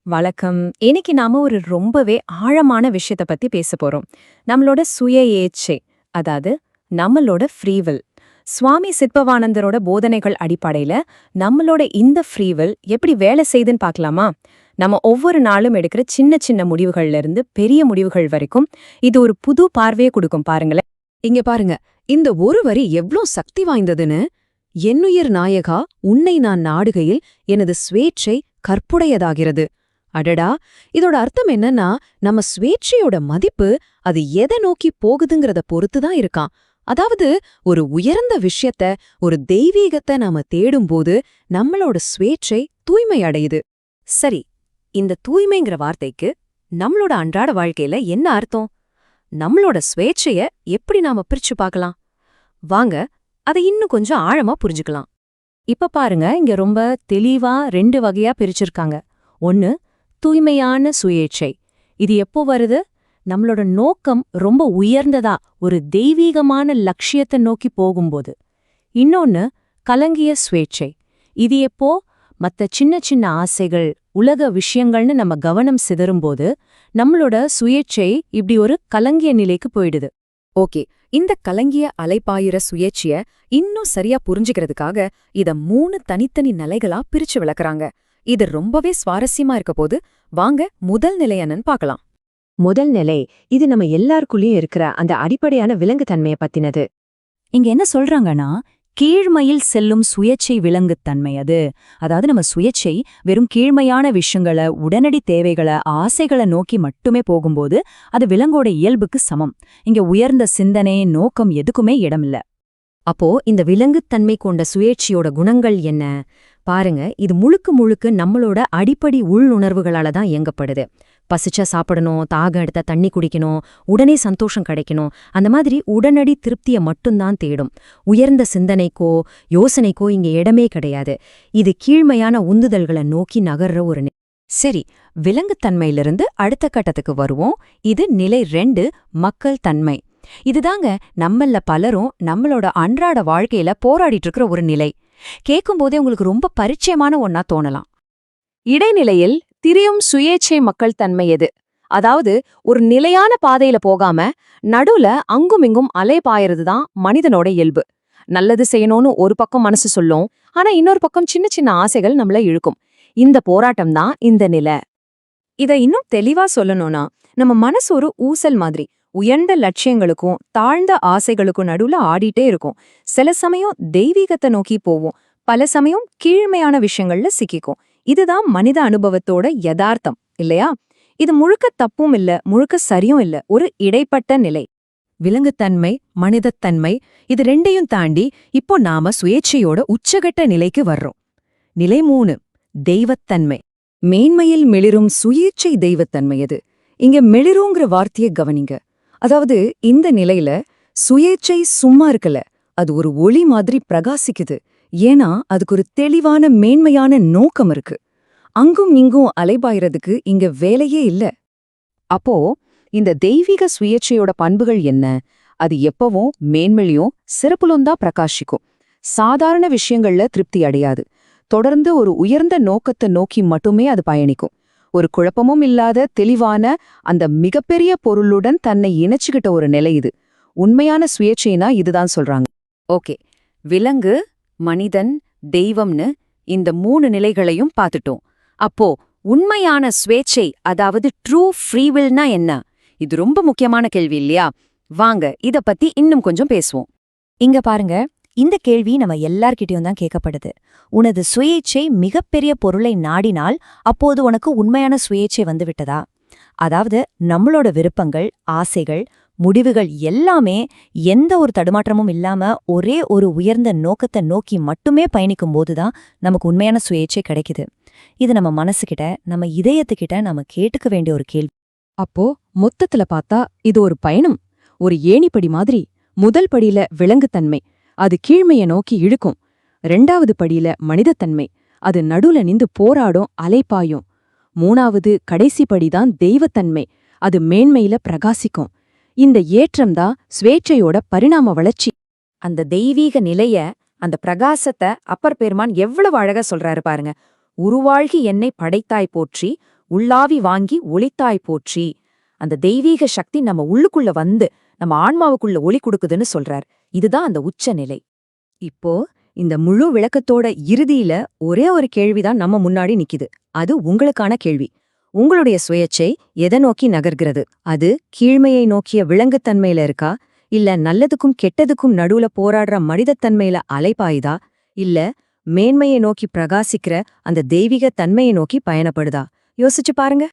வணக்கம். இன்னைக்கு நாம ஒரு ரொம்பவே ஆழமான விஷயத்த பத்தி பேச போறோம். நம்மளோட சுய ஏச்சை, அதாவது நம்மளோட ஃப்ரீவில். சுவாமி சித்பவானந்தரோட போதனைகள் அடிப்படையில நம்மளோட இந்த ஃப்ரீவில் எப்படி வேலை செய்யுதுன்னு பார்க்கலாமா? நம்ம ஒவ்வொரு நாளும் எடுக்கிற சின்ன சின்ன முடிவுகள்ல இருந்து பெரிய முடிவுகள் வரைக்கும் இது ஒரு புது பார்வையை கொடுக்கும் பாருங்களேன். இங்க பாருங்க, இந்த ஒரு வரி எவ்ளோ சக்தி வாய்ந்ததுன்னு. என்னுயிர் நாயகா, உன்னை நான் நாடுகையில் எனது சுவேட்சை கற்புடையதாகிறது. அடடா, இதோட அர்த்தம் என்னன்னா, நம்ம சுவேட்சையோட மதிப்பு அது எதை நோக்கி போகுதுங்கிறத பொறுத்துதான் இருக்கான். அதாவது ஒரு உயர்ந்த விஷயத்த, ஒரு தெய்வீகத்தை நாம தேடும்போது நம்மளோட சுவேட்சை தூய்மை அடையுது. சரி, இந்த தூய்மைங்கிற வார்த்தைக்கு நம்மளோட அன்றாட வாழ்க்கையில என்ன அர்த்தம்? நம்மளோட சுவேட்சைய எப்படி நாம பிரிச்சு பார்க்கலாம்? வாங்க, அதை இன்னும் கொஞ்சம் ஆழமா புரிஞ்சுக்கலாம். இப்ப பாருங்க, இங்க ரொம்ப தெளிவா 2 வகையா பிரிச்சிருக்காங்க. ஒன்னு, தூய்மையான சுயேச்சை. இது எப்போ வருது? நம்மளோட நோக்கம் ரொம்ப உயர்ந்ததா ஒரு தெய்வீகமான லட்சியத்தை நோக்கி போகும்போது. இன்னொன்னு, கலங்கிய சுவேச்சை. இது எப்போ மத்த சின்ன சின்ன ஆசைகள், உலக விஷயங்கள்னு நம்ம கவனம் சிதறும்போது நம்மளோட சுயேச்சை இப்படி ஒரு கலங்கிய நிலைக்கு போயிடுது. ஓகே, இந்த கலங்கிய அலைப்பாயிர சுயேட்சைய இன்னும் சரியா புரிஞ்சுக்கிறதுக்காக இத 3 தனித்தனி நிலைகளா பிரிச்சு விளக்குறாங்க. இது ரொம்பவே சுவாரஸ்யமா இருக்க போது, வாங்க முதல் நிலை என்னன்னு பார்க்கலாம். முதல் நிலை, இது நம்ம எல்லாருக்குள்ளயும் இருக்கிற அந்த அடிப்படையான விலங்குத்தன்மையை பத்தினது. இங்க என்ன சொல்றாங்கன்னா, கீழ்மையில் செல்லும் சுயேச்சை விலங்குத்தன்மை அது. அதாவது நம்ம சுயேச்சை வெறும் கீழ்மையான விஷயங்கள, உடனடி தேவைகள, ஆசைகளை நோக்கி மட்டுமே போகும்போது அது விலங்கோட இயல்புக்கு சமம். இங்க உயர்ந்த சிந்தனை, நோக்கம் எதுக்குமே இடமில்ல. அப்போ இந்த விலங்குத்தன்மை கொண்ட சுயேட்சையோட குணங்கள் என்ன? பாருங்க, இது முழுக்க முழுக்க நம்மளோட அடிப்படை உள்ளுணர்வுகளால தான் இயங்கப்படுது. பசிச்சா சாப்பிடணும், தாகம் எடுத்தா தண்ணி குடிக்கணும், உடனே சந்தோஷம் கிடைக்கணும், அந்த மாதிரி உடனடி திருப்தியை மட்டும்தான் தேடும். உயர்ந்த சிந்தனைக்கோ யோசனைக்கோ இங்க இடமே கிடையாது. இது கீழ்மையான உந்துதல்களை நோக்கி நகர்ற ஒரு சரி, விலங்குத்தன்மையிலிருந்து அடுத்த கட்டத்துக்கு வருவோம். இது நிலை 2, மக்கள் தன்மை. இதுதாங்க நம்மள பலரும் நம்மளோட அன்றாட வாழ்க்கையில போராடிட்டு இருக்கிற ஒரு நிலை. கேட்கும்போதே உங்களுக்கு ரொம்ப பரிச்சயமான ஒன்னா தோணலாம். இடைநிலையில் திரியும் சுயேச்சை மக்கள் தன்மை எது? அதாவது ஒரு நிலையான பாதையில போகாம நடுவுல அங்குமிங்கும் அலைபாயறதுதான் மனிதனோட இயல்பு. நல்லது செய்யணும்னு ஒரு பக்கம் மனசு சொல்லும், ஆனா இன்னொரு பக்கம் சின்ன சின்ன ஆசைகள் நம்மள இழுக்கும். இந்த போராட்டம் தான் இந்த நிலை. இத இன்னும் தெளிவா சொல்லணும்னா, நம்ம மனசு ஒரு ஊசல் மாதிரி உயர்ந்த லட்சியங்களுக்கும் தாழ்ந்த ஆசைகளுக்கும் நடுவுல ஆடிட்டே இருக்கும். சில சமயம் தெய்வீகத்தை நோக்கி போவோம், பல சமயம் கீழ்மையான விஷயங்கள்ல சிக்கிக்கும். இதுதான் மனித அனுபவத்தோட யதார்த்தம், இல்லையா? இது முழுக்க தப்பும் இல்ல, முழுக்க சரியும் இல்ல, ஒரு இடைப்பட்ட நிலை. விலங்குத்தன்மை, மனிதத்தன்மை, இது ரெண்டையும் தாண்டி இப்போ நாம சுயேட்சையோட உச்சகட்ட நிலைக்கு வர்றோம். நிலை 3, தெய்வத்தன்மை. மேன்மையில் மிளிரும் சுயேட்சை தெய்வத்தன்மை எது? இங்க மிளிருங்கிற வார்த்தையை கவனிங்க. அதாவது இந்த நிலையில சுயேட்சை சும்மா இருக்கல, அது ஒரு ஒளி மாதிரி பிரகாசிக்குது. ஏன்னா அதுக்கு ஒரு தெளிவான மேன்மையான நோக்கம் இருக்கு. அங்கும் இங்கும் அலைபாயறதுக்கு இங்க வேலையே இல்ல. அப்போ இந்த தெய்வீக சுயேட்சையோட பண்புகள் என்ன? அது எப்பவும் மேன்மையும் சிறப்புலும் தான் பிரகாசிக்கும். சாதாரண விஷயங்கள்ல திருப்தி அடையாது. தொடர்ந்து ஒரு உயர்ந்த நோக்கத்தை நோக்கி மட்டுமே அது பயணிக்கும். ஒரு குழப்பமும் இல்லாத தெளிவான அந்த மிகப்பெரிய பொருளுடன் தன்னை இணைச்சுக்கிட்ட ஒரு நிலை இது. உண்மையான சுயேட்சைனா இதுதான் சொல்றாங்க. ஓகே, விலங்கு, மனிதன், தெய்வம்னு இந்த 3 நிலைகளையும் பார்த்துட்டோம். அப்போ உண்மையான சுவேட்சை, அதாவது ட்ரூ ஃப்ரீவில்னா என்ன? இது ரொம்ப முக்கியமான கேள்வி இல்லையா? வாங்க இத பத்தி இன்னும் கொஞ்சம் பேசுவோம். இங்க பாருங்க, இந்த கேள்வி நம்ம எல்லார்கிட்டயும் தான் கேட்கப்படுது. உனது சுயேச்சை மிகப்பெரிய பொருளை நாடினால் அப்போது உனக்கு உண்மையான சுயேச்சை வந்து விட்டதா? அதாவது நம்மளோட விருப்பங்கள், ஆசைகள், முடிவுகள் எல்லாமே எந்த ஒரு தடுமாற்றமும் இல்லாம ஒரே ஒரு உயர்ந்த நோக்கத்தை நோக்கி மட்டுமே பயணிக்கும் போதுதான் நமக்கு உண்மையான சுயேச்சை கிடைக்குது. இது நம்ம மனசுகிட்ட, நம்ம இதயத்துக்கிட்ட நாம கேட்டுக்க வேண்டிய ஒரு கேள்வி. அப்போ மொத்தத்துல பார்த்தா இது ஒரு பயணம், ஒரு ஏணிப்படி மாதிரி. முதல் படியில விலங்குத்தன்மை, அது கீழ்மைய நோக்கி இழுக்கும். 2வது படியில மனிதத்தன்மை, அது நடுல நின்று போராடும், அலைப்பாயும். 3வது கடைசி படிதான் தெய்வத்தன்மை, அது மேன்மையில பிரகாசிக்கும். இந்த ஏற்றம்தான் சுவேட்சையோட பரிணாம வளர்ச்சி. அந்த தெய்வீக நிலைய, அந்த பிரகாசத்தை அப்பர் பெருமான் எவ்வளவு அழகா சொல்றாரு பாருங்க. உருவாழ்கி என்னை படைத்தாய் போற்றி, உள்ளாவி வாங்கி ஒளித்தாய் போற்றி. அந்த தெய்வீக சக்தி நம்ம உள்ளுக்குள்ள வந்து நம்ம ஆன்மாவுக்குள்ள ஒளி கொடுக்குதுன்னு சொல்றார். இதுதான் அந்த உச்ச நிலை. இப்போ இந்த முழு விளக்கத்தோட இறுதியில ஒரே ஒரு கேள்விதான் நம்ம முன்னாடி நிக்குது. அது உங்களுக்கான கேள்வி. உங்களுடைய சுயேச்சை எதை நோக்கி நகர்கிறது? அது கீழ்மையை நோக்கிய விலங்குத்தன்மையில இருக்கா, இல்ல நல்லதுக்கும் கெட்டதுக்கும் நடுவுல போராடுற மனிதத்தன்மையில அலைபாயுதா, இல்ல மேன்மையை நோக்கி பிரகாசிக்கிற அந்த தெய்வீக தன்மையை நோக்கி பயணப்படுதா? யோசிச்சு பாருங்க.